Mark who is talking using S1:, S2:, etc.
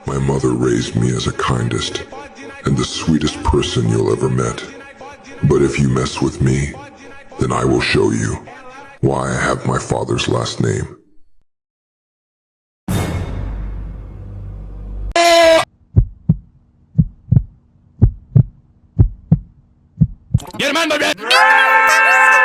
S1: My mother raised me as the kindest and the sweetest person you'll ever met. But if you mess with me, then I will show you why I have my father's last name.
S2: Get him on the red!